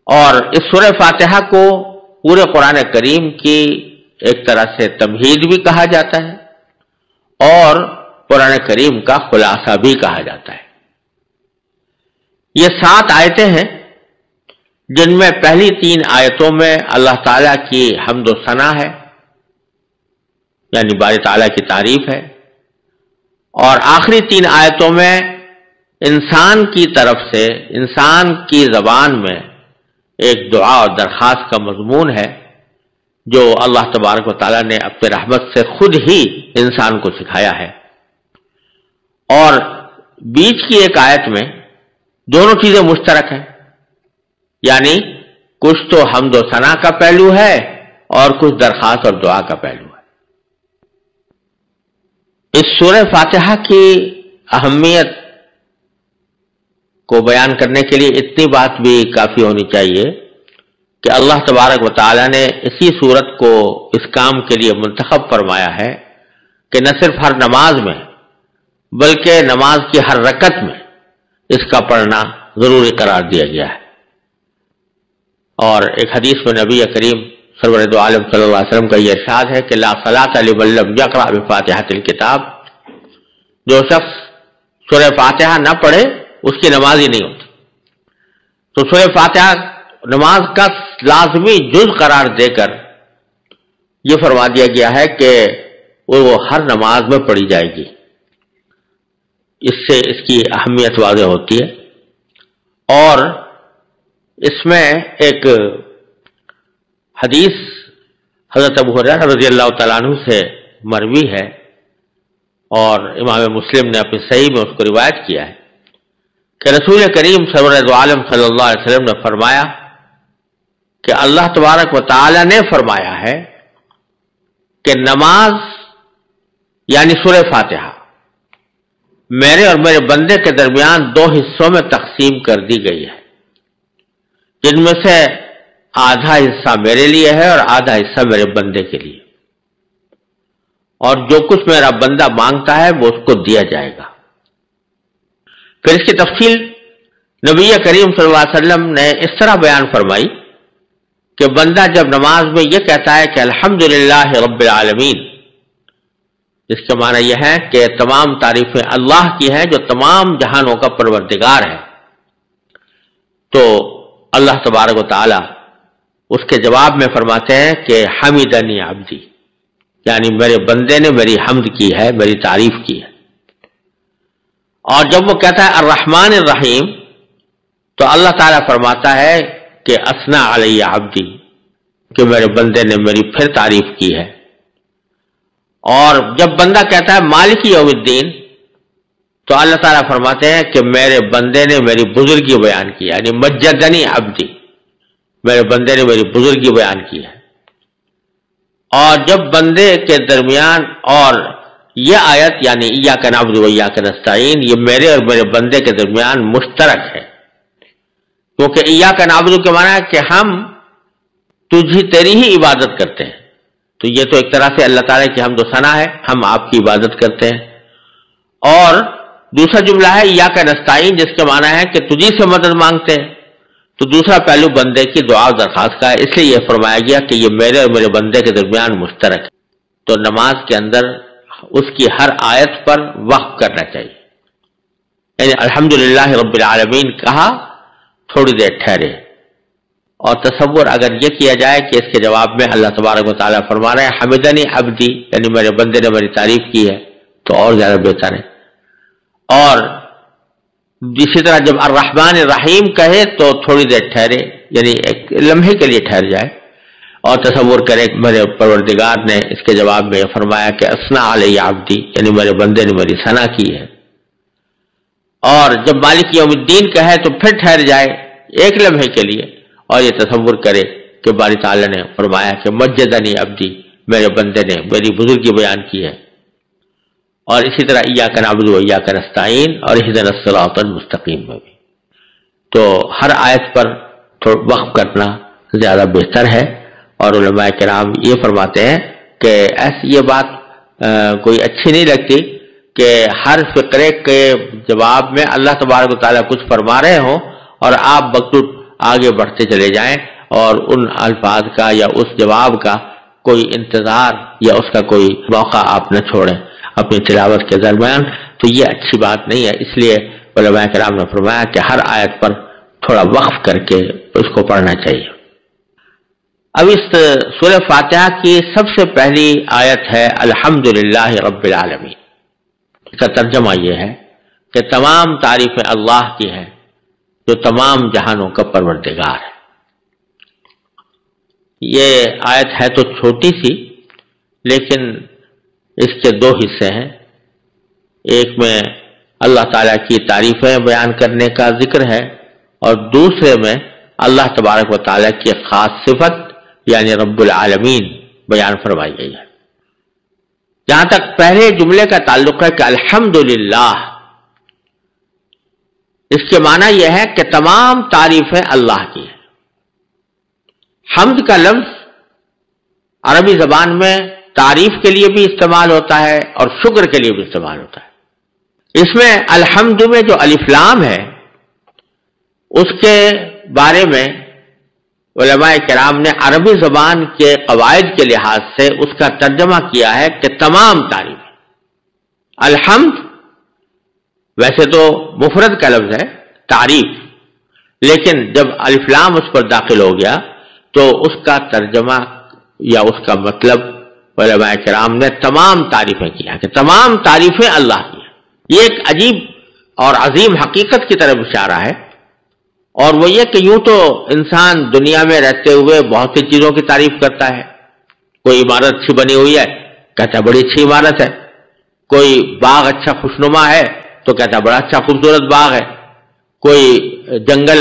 اور اس سورہ فاتحہ کو پورے قرآن کریم کی ایک طرح سے تمہید بھی کہا جاتا ہے اور قرآن کریم کا خلاصہ بھی کہا جاتا ہے۔ یہ 7 آیتیں ہیں جن میں پہلی 3 آیتوں میں اللہ تعالیٰ کی حمد و ثنا ہے، یعنی باری تعالیٰ کی تعریف ہے، اور آخری 3 آیتوں میں انسان کی طرف سے انسان کی زبان میں ایک دعا اور درخواست کا مضمون ہے جو اللہ تبارک و تعالیٰ نے اپنے رحمت سے خود ہی انسان کو سکھایا ہے۔ اور بیچ کی ایک آیت میں دونوں چیزیں مشترک ہیں، یعنی کچھ تو حمد و ثنا کا پہلو ہے اور کچھ درخواست اور دعا کا پہلو ہے۔ اس سورہ فاتحہ کی اہمیت کو بیان کرنے کے لیے اتنی بات بھی کافی ہونی چاہیے کہ اللہ تبارک و تعالی نے اسی سورت کو اس کام کے لیے منتخب فرمایا ہے کہ نہ صرف ہر نماز میں بلکہ نماز کی ہر رکعت میں اس کا پڑھنا ضروری قرار دیا گیا ہے۔ اور ایک حدیث میں نبی کریم سرور دو عالم صلی اللہ علیہ وسلم کا یہ ارشاد ہے کہ لا صلاۃ لمن لم یقرأ بفاتحۃ الکتاب، جو شخص سورہ فاتحہ نہ پڑھے اس کی نماز ہی نہیں ہوتی۔ تو سورہ فاتحہ نماز کا لازمی جز قرار دے کر یہ فرما دیا گیا ہے کہ وہ ہر نماز میں پڑھی جائے گی۔ اس سے اس کی اہمیت واضح ہوتی ہے۔ اور اس میں ایک حدیث حضرت ابو ہریرہ رضی اللہ تعالیٰ عنہ سے مروی ہے اور امام مسلم نے اپنی صحیح میں اس کو روایت کیا ہے کہ رسول کریم سرور دو عالم صلی اللہ علیہ وسلم نے فرمایا کہ اللہ تبارک و تعالی نے فرمایا ہے کہ نماز یعنی سورہ فاتحہ میرے اور میرے بندے کے درمیان 2 حصوں میں تقسیم کر دی گئی ہے، جن میں سے آدھا حصہ میرے لیے ہے اور آدھا حصہ میرے بندے کے لیے، اور جو کچھ میرا بندہ مانگتا ہے وہ اس کو دیا جائے گا۔ پھر اس کی تفصیل نبی کریم صلی اللہ علیہ وسلم نے اس طرح بیان فرمائی کہ بندہ جب نماز میں یہ کہتا ہے کہ الحمدللہ رب العالمین، جس کا معنی یہ ہے کہ تمام تعریفیں اللہ کی ہیں جو تمام جہانوں کا پروردگار ہے، تو اللہ تبارک و تعالی اس کے جواب میں فرماتے ہیں کہ حمیدنی عبدی، یعنی میرے بندے نے میری حمد کی ہے، میری تعریف کی ہے۔ اور جب وہ کہتا ہے الرحمن الرحیم تو اللہ تعالیٰ فرماتا ہے کہ اثنا علی عبدی، کہ میرے بندے نے میری پھر تعریف کی ہے۔ اور جب بندہ کہتا ہے مالک یوم الدین تو اللہ تعالیٰ فرماتے ہیں کہ میرے بندے نے میری بزرگی بیان کی، یعنی مجدنی عبدی، میرے بندے نے میری بزرگی بیان کی ہے۔ اور جب بندے کے درمیان اور یہ آیت یعنی ایاک نعبد و ایاک نستعین یہ میرے اور میرے بندے کے درمیان مشترک ہے، کیونکہ ایاک نعبد کے معنی ہے کہ ہم تیری ہی عبادت کرتے ہیں، تو یہ تو ایک طرح سے اللہ تعالیٰ کی حمد و ثنا ہے، ہم آپ کی عبادت کرتے ہیں۔ اور دوسرا جملہ ہے ایاک نستعین، جس کے معنی ہے کہ تجھی سے مدد مانگتے ہیں، تو دوسرا پہلو بندے کی دعا و درخواست کا ہے، اس لیے یہ فرمایا گیا کہ یہ میرے اور میرے بندے کے درمیان مشترک ہے۔ تو نماز کے اندر اس کی ہر آیت پر وقف کرنا چاہیے، یعنی الحمدللہ رب العالمین کہا، تھوڑی دیر ٹھہرے، اور تصور اگر یہ کیا جائے کہ اس کے جواب میں اللہ تبارک و تعالیٰ فرما رہے ہیں حمدنی عبدی، یعنی میرے بندے نے میری تعریف کی ہے، تو اور زیادہ بہتر ہے۔ اور اسی طرح جب الرحمن الرحیم کہے تو تھوڑی دیر ٹھہرے، یعنی ایک لمحے کے لیے ٹھہر جائے اور تصور کرے کہ میرے پروردگار نے اس کے جواب میں فرمایا کہ اثنا علی عبدی، یعنی میرے بندے نے میری ثنا کی ہے۔ اور جب مالک یوم الدین کہے تو پھر ٹھہر جائے ایک لمحے کے لیے اور یہ تصور کرے کہ باری تعالیٰ نے فرمایا کہ مجدنی عبدی، میرے بندے نے میری بزرگی بیان کی ہے۔ اور اسی طرح ایاک نعبد و ایاک نستعین اور اہدنا الصراط المستقیم میں بھی، تو ہر آیت پر وقف کرنا زیادہ بہتر ہے۔ اور علماء کرام یہ فرماتے ہیں کہ ایسی یہ بات کوئی اچھی نہیں لگتی کہ ہر فقرے کے جواب میں اللہ تبارک و تعالیٰ کچھ فرما رہے ہوں اور آپ آگے بڑھتے چلے جائیں اور ان الفاظ کا یا اس جواب کا کوئی انتظار یا اس کا کوئی موقع آپ نہ چھوڑیں اپنی تلاوت کے درمیان، تو یہ اچھی بات نہیں ہے۔ اس لیے علماء کرام نے فرمایا کہ ہر آیت پر تھوڑا وقف کر کے اس کو پڑھنا چاہیے۔ اب اس سورہ فاتحہ کی سب سے پہلی آیت ہے الحمدللہ رب العالمین۔ اس کا ترجمہ یہ ہے کہ تمام تعریفیں اللہ کی ہیں جو تمام جہانوں کا پروردگار ہے۔ یہ آیت ہے تو چھوٹی سی، لیکن اس کے دو حصے ہیں۔ ایک میں اللہ تعالیٰ کی تعریفیں بیان کرنے کا ذکر ہے، اور دوسرے میں اللہ تبارک و تعالیٰ کی خاص صفت یعنی رب العالمین بیان فرمائی گئی ہے۔ جہاں تک پہلے جملے کا تعلق ہے کہ الحمدللہ، اس کے معنی یہ ہے کہ تمام تعریفیں اللہ کی ہیں۔ حمد کا لفظ عربی زبان میں تعریف کے لیے بھی استعمال ہوتا ہے اور شکر کے لیے بھی استعمال ہوتا ہے۔ اس میں الحمد میں جو الف لام ہے اس کے بارے میں علماء کرام نے عربی زبان کے قواعد کے لحاظ سے اس کا ترجمہ کیا ہے کہ تمام تعریف۔ الحمد ویسے تو مفرد کا لفظ ہے تعریف، لیکن جب الف لام اس پر داخل ہو گیا تو اس کا ترجمہ یا اس کا مطلب علماء کرام نے تمام تعریفیں کیا کہ تمام تعریفیں اللہ کی ہیں۔ یہ ایک عجیب اور عظیم حقیقت کی طرف اشارہ ہے، اور وہ یہ کہ یوں تو انسان دنیا میں رہتے ہوئے بہت سی چیزوں کی تعریف کرتا ہے۔ کوئی عمارت اچھی بنی ہوئی ہے، کہتا ہے بڑی اچھی عمارت ہے۔ کوئی باغ اچھا خوشنما ہے تو کہتا ہے بڑا اچھا خوبصورت باغ ہے۔ کوئی جنگل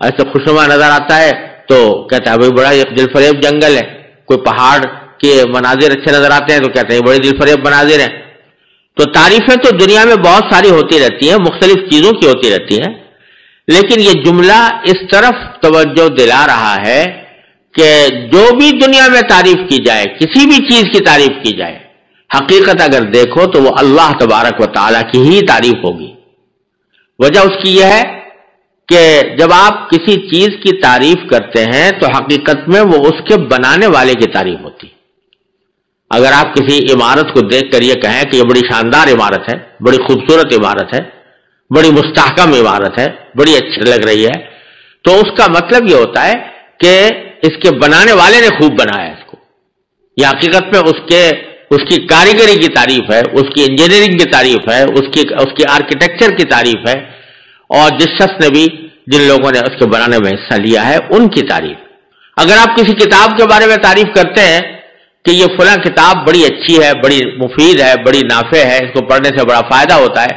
ایسے خوشنما نظر آتا ہے تو کہتا ہے بھائی بڑا دل فریب جنگل ہے۔ کوئی پہاڑ کے مناظر اچھے نظر آتے ہیں تو کہتے ہیں بڑے دل فریب مناظر ہیں۔ تو تعریفیں تو دنیا میں بہت ساری ہوتی رہتی ہیں، مختلف چیزوں کی ہوتی رہتی ہیں، لیکن یہ جملہ اس طرف توجہ دلا رہا ہے کہ جو بھی دنیا میں تعریف کی جائے، کسی بھی چیز کی تعریف کی جائے، حقیقت اگر دیکھو تو وہ اللہ تبارک و تعالیٰ کی ہی تعریف ہوگی۔ وجہ اس کی یہ ہے کہ جب آپ کسی چیز کی تعریف کرتے ہیں تو حقیقت میں وہ اس کے بنانے والے کی تعریف ہوتی ہے۔ اگر آپ کسی عمارت کو دیکھ کر یہ کہیں کہ یہ بڑی شاندار عمارت ہے، بڑی خوبصورت عمارت ہے، بڑی مستحکم عمارت ہے، بڑی اچھی لگ رہی ہے، تو اس کا مطلب یہ ہوتا ہے کہ اس کے بنانے والے نے خوب بنایا اس کو۔ یہ حقیقت میں اس کی کاریگری کی تعریف ہے، اس کی انجینئرنگ کی تعریف ہے، اس کی آرکیٹیکچر کی تعریف ہے، اور جس شخص نے بھی جن لوگوں نے اس کے بنانے میں حصہ لیا ہے ان کی تعریف۔ اگر آپ کسی کتاب کے بارے میں تعریف کرتے ہیں کہ یہ فلاں کتاب بڑی اچھی ہے، بڑی مفید ہے، بڑی نافع ہے، اس کو پڑھنے سے بڑا فائدہ ہوتا ہے،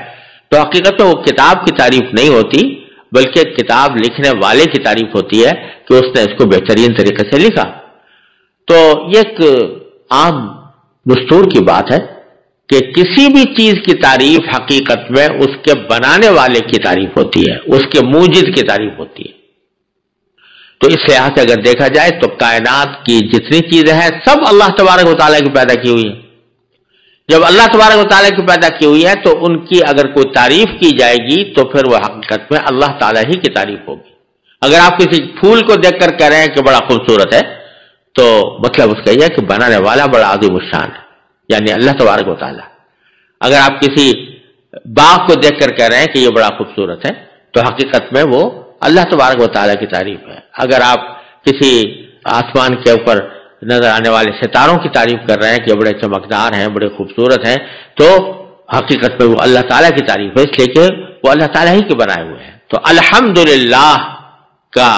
تو حقیقت میں وہ کتاب کی تعریف نہیں ہوتی، بلکہ کتاب لکھنے والے کی تعریف ہوتی ہے کہ اس نے اس کو بہترین طریقے سے لکھا۔ تو یہ ایک عام دستور کی بات ہے کہ کسی بھی چیز کی تعریف حقیقت میں اس کے بنانے والے کی تعریف ہوتی ہے، اس کے موجد کی تعریف ہوتی ہے۔ تو اس لحاظ سے اگر دیکھا جائے تو کائنات کی جتنی چیزیں ہیں سب اللہ تبارک و تعالیٰ کی پیدا کی ہوئی ہیں۔ جب اللہ تبارک و تعالیٰ کی پیدا کی ہوئی ہے تو ان کی اگر کوئی تعریف کی جائے گی تو پھر وہ حقیقت میں اللہ تعالیٰ ہی کی تعریف ہوگی۔ اگر آپ کسی پھول کو دیکھ کر کہہ رہے ہیں کہ بڑا خوبصورت ہے تو مطلب اس کا یہ ہے کہ بنانے والا بڑا عظیم الشان ہے، یعنی اللہ تبارک و تعالیٰ۔ اگر آپ کسی باغ کو دیکھ کر کہہ رہے ہیں کہ یہ بڑا خوبصورت ہے تو حقیقت میں وہ اللہ تبارک و تعالیٰ کی تعریف ہے۔ اگر آپ کسی آسمان کے اوپر نظر آنے والے ستاروں کی تعریف کر رہے ہیں کہ بڑے چمکدار ہیں، بڑے خوبصورت ہیں، تو حقیقت میں وہ اللہ تعالیٰ کی تعریف ہے، اس لیے کہ وہ اللہ تعالیٰ ہی کے بنائے ہوئے ہیں۔ تو الحمدللہ کا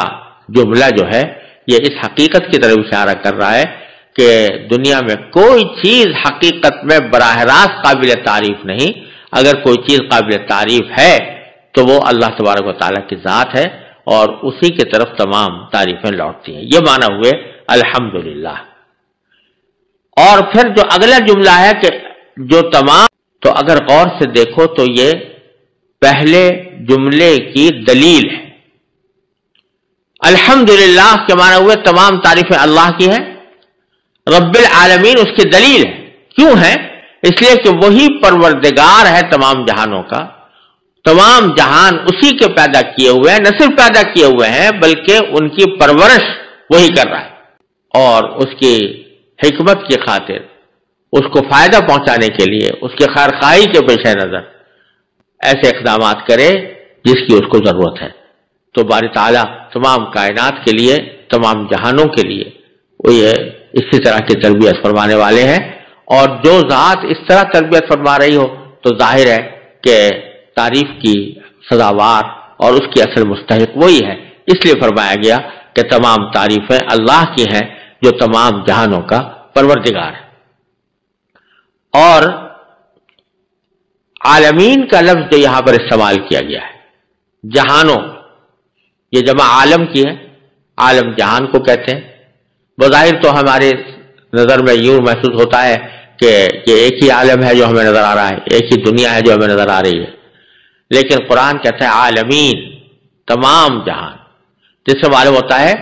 جملہ جو ہے یہ اس حقیقت کی طرف اشارہ کر رہا ہے کہ دنیا میں کوئی چیز حقیقت میں براہ راست قابل تعریف نہیں۔ اگر کوئی چیز قابل تعریف ہے تو وہ اللہ تبارک و تعالیٰ کی ذات ہے اور اسی کی طرف تمام تعریفیں لوٹتی ہیں۔ یہ معنی ہوئے الحمدللہ۔ اور پھر جو اگلا جملہ ہے کہ جو تمام، تو اگر غور سے دیکھو تو یہ پہلے جملے کی دلیل ہے۔ الحمدللہ کے معنی ہوئے تمام تعریفیں اللہ کی ہیں، رب العالمین اس کی دلیل ہے۔ کیوں ہے؟ اس لیے کہ وہی پروردگار ہے تمام جہانوں کا، تمام جہان اسی کے پیدا کیے ہوئے ہیں، نہ صرف پیدا کیے ہوئے ہیں بلکہ ان کی پرورش وہی کر رہا ہے، اور اس کی حکمت کی خاطر اس کو فائدہ پہنچانے کے لیے اس کے خیر خواہی کے پیش نظر ایسے اقدامات کرے جس کی اس کو ضرورت ہے۔ تو باری تعالیٰ تمام کائنات کے لیے، تمام جہانوں کے لیے وہ یہ اسی طرح کی تربیت فرمانے والے ہیں، اور جو ذات اس طرح تربیت فرما رہی ہو تو ظاہر ہے کہ تعریف کی سزاوار اور اس کی اصل مستحق وہی ہے۔ اس لیے فرمایا گیا کہ تمام تعریفیں اللہ کی ہیں جو تمام جہانوں کا پروردگار ہے۔ اور عالمین کا لفظ جو یہاں پر استعمال کیا گیا ہے، جہانوں، یہ جمع عالم کی ہے، عالم جہان کو کہتے ہیں۔ بظاہر تو ہمارے نظر میں یوں محسوس ہوتا ہے کہ یہ ایک ہی عالم ہے جو ہمیں نظر آ رہا ہے، ایک ہی دنیا ہے جو ہمیں نظر آ رہی ہے، لیکن قرآن کہتا ہے عالمین، تمام جہان، جس سے معلوم ہوتا ہے